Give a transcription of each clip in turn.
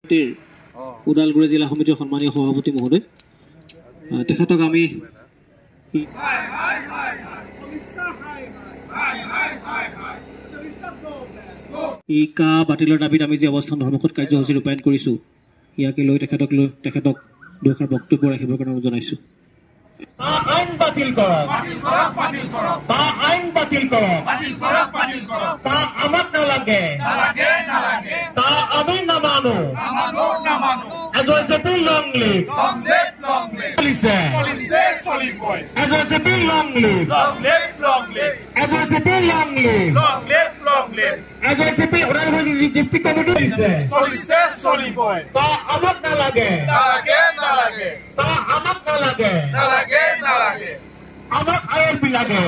ওদালগুৰি জিলা সমিতিৰ সন্মানীয় সভাপতি মহোদয় তেখেতক আমি কা বাতিলৰ দাবীত আমি যে অৱস্থান ধৰ্মঘট কাৰ্যসূচী ৰূপায়ণ কৰিছোঁ ইয়াকে লৈ তেখেতক দুআষাৰ বক্তব্য ৰাখিবৰ কাৰণে জনাইছো। আইন বাতিল কৰক, আইন বাতিল কৰক, আমাক নালাগে, আমি নামানো। এজেপি লং লিভ, চলিছে AJP long live, AJP long live, AJP Udalguri district committee চলিছে চলিবই। আমাক নালাগে, আমাক নালাগে, আমাক আইএলপি লাগে,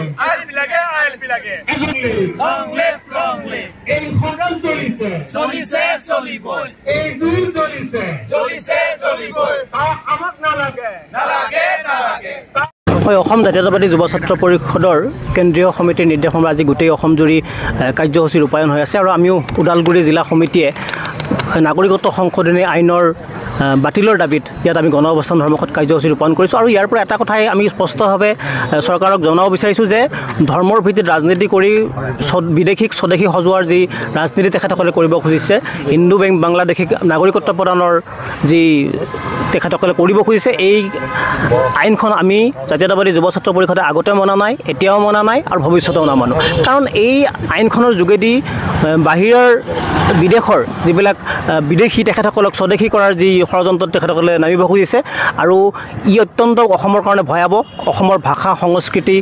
এই সদন চলিছে চলিবই, এই জুই চলিছে আমাক নালাগে। অসম জাতীয়তাবাদী যুৱ ছাত্ৰ পৰিষদৰ কেন্দ্ৰীয় সমিতিৰ নিৰ্দেশনাৰ আজি গোটেই অসমজুৰি কাৰ্যসূচী ৰূপায়ণ হৈ আছে আৰু আমিও ওদালগুৰি জিলা সমিতিয়ে নাগৰিকত্ব সংশোধনী আইনৰ বাতিলৰ দাবীত ইয়াত আমি গণ অৱস্থান ধৰ্মঘট কাৰ্যসূচী ৰূপায়ণ কৰিছোঁ। আৰু ইয়াৰ পৰা এটা কথাই আমি স্পষ্টভাৱে চৰকাৰক জনাব বিচাৰিছোঁ যে ধৰ্মৰ ভিত্তিত ৰাজনীতি কৰি বিদেশীক স্বদেশী সজোৱাৰ যি ৰাজনীতি তেখেতসকলে কৰিব খুজিছে, হিন্দু বাংলাদেশীক নাগৰিকত্ব প্ৰদানৰ যি তেখেতসকলে কৰিব খুজিছে, এই আইনখন আমি জাতীয়তাবাদী যুৱ ছাত্ৰ পৰিষদে আগতে মনা নাই, এতিয়াও মনা নাই আৰু ভৱিষ্যতেও নামানো। কাৰণ এই আইনখনৰ যোগেদি বাহিৰৰ বিদেশৰ যিবিলাক বিদেশী তেখেতসকলক স্বদেশী কৰাৰ যি ষড়যন্ত্ৰত তেখেতসকলে নামিব খুজিছে আৰু ই অত্যন্ত অসমৰ কাৰণে ভয়াৱহ। অসমৰ ভাষা সংস্কৃতি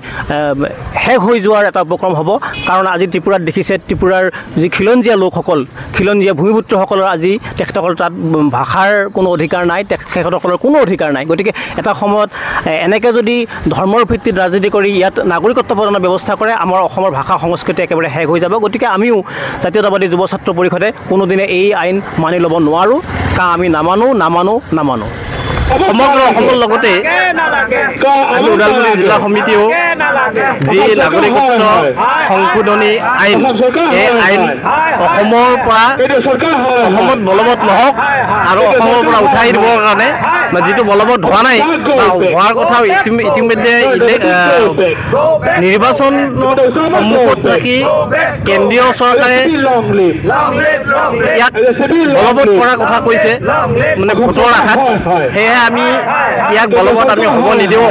শেষ হৈ যোৱাৰ এটা উপক্ৰম হ'ব। কাৰণ আজি ত্ৰিপুৰাত দেখিছে, ত্ৰিপুৰাৰ যি খিলঞ্জীয়া লোকসকল, খিলঞ্জীয়া ভূমিপুত্ৰসকলৰ আজি তেখেতসকলৰ তাত ভাষাৰ কোনো অধিকাৰ নাই, তেখেতসকলৰ কোনো অধিকাৰ নাই। গতিকে এটা সময়ত এনেকৈ যদি ধৰ্মৰ ভিত্তিত ৰাজনীতি কৰি ইয়াত নাগৰিকত্ব প্ৰদানৰ ব্যৱস্থা কৰে, আমাৰ অসমৰ ভাষা সংস্কৃতি একেবাৰে শেষ হৈ যাব। গতিকে আমিও জাতীয়তাবাদী যুৱ ছাত্ৰ পৰিষদে কোনোদিনে এই আইন মানি ল'ব নোৱাৰোঁ, কাৰণ আমি নামানো। সমগ্ৰ অসমৰ লগতে আমি ওদালগুৰি জিলা সমিতিও যি নাগৰিকত্ব সংশোধনী আইন, এই আইন অসমত বলবৎ নহওক আৰু অসমৰ পৰা উঠাই দিবৰ কাৰণে যিটো বলবৎ হোৱা নাই হোৱাৰ কথাও ইতিমধ্যে নিৰ্বাচনত সন্মুখত ৰাখি কেন্দ্ৰীয় চৰকাৰে ইয়াক বলবৎ কৰাৰ কথা কৈছে, মানে ভোটৰ আশাত। সেয়েহে আমি ইয়াক বলবৎ আমি হ'ব নিদিওঁ।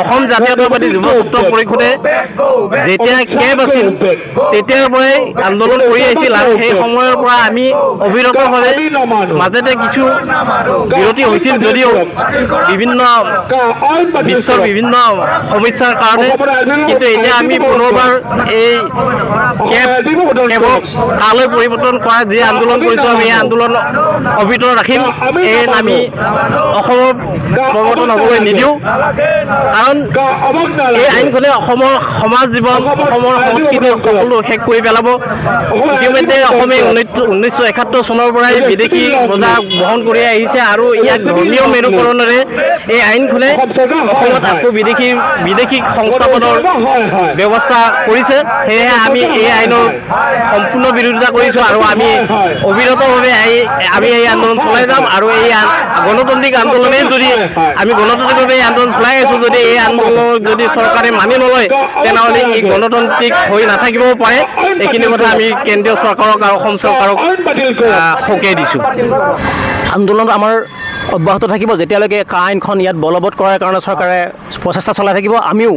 অসম জাতীয়তাবাদী যুৱ ছাত্ৰ পৰিষদে যেতিয়া কেব আছিল তেতিয়াৰ পৰাই আন্দোলন কৰি আহিছিল আৰু সেই সময়ৰ পৰা আমি অবিৰতভাৱে মাজতে কিছু বিৰতি হৈছিল যদিও বিশ্বৰ বিভিন্ন সমস্যাৰ কাৰণে, কিন্তু এতিয়া আমি পুনৰবাৰ এই কেবক কালৈ পৰিৱৰ্তন কৰা যি আন্দোলন কৰিছোঁ আমি এই আন্দোলন অবিৰত ৰাখিম। এই আমি অসমৰ পৰিৱৰ্তন হ'বলৈ নিদিওঁ, কাৰণ এই আইনখনে অসমৰ সমাজ জীৱন, অসমৰ সংস্কৃতি সকলো শেষ কৰি পেলাব। ইতিমধ্যে অসমে 1971 চনৰ পৰাই বিদেশী বজা বহন কৰি আহিছে আৰু ইয়াক ধৰ্মীয় মেৰুকৰণেৰে এই আইনখনে অসমত আকৌ বিদেশী সংস্থাপনৰ ব্যৱস্থা কৰিছে। সেয়েহে আমি এই আইনৰ সম্পূৰ্ণ বিৰোধিতা কৰিছোঁ আৰু আমি অবিৰতভাৱে আমি এই আন্দোলন চলাই যাম। আৰু এই গণতান্ত্ৰিক আন্দোলনে যদি আমি গণতান্ত্ৰিকভাৱে এই আন্দোলন চলাই আছোঁ, যদি এই আন্দোলনক যদি চৰকাৰে মানি নলয় তেনেহ'লে ই গণতান্ত্ৰিক হৈ নাথাকিবও পাৰে। এইখিনি কথা আমি কেন্দ্ৰীয় চৰকাৰক আৰু অসম চৰকাৰক সকীয়াই দিছোঁ। আন্দোলন আমাৰ অব্যাহত থাকিব যেতিয়ালৈকে আইনখন ইয়াত বলবৎ কৰাৰ কাৰণে চৰকাৰে প্ৰচেষ্টা চলাই থাকিব। আমিও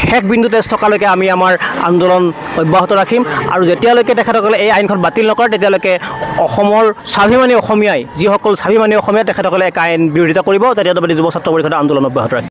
শেষ বিন্দুতে থকালৈকে আমি আমাৰ আন্দোলন অব্যাহত ৰাখিম আৰু যেতিয়ালৈকে তেখেতসকলে এই আইনখন বাতিল নকৰে তেতিয়ালৈকে অসমৰ স্বাভিমানী অসমীয়াই, যিসকল স্বাভিমানী অসমীয়া তেখেতসকলে এক আইন বিৰোধিতা কৰিব। জাতীয়তাবাদী যুৱ ছাত্ৰ পৰিষদে আন্দোলন অব্যাহত ৰাখিব।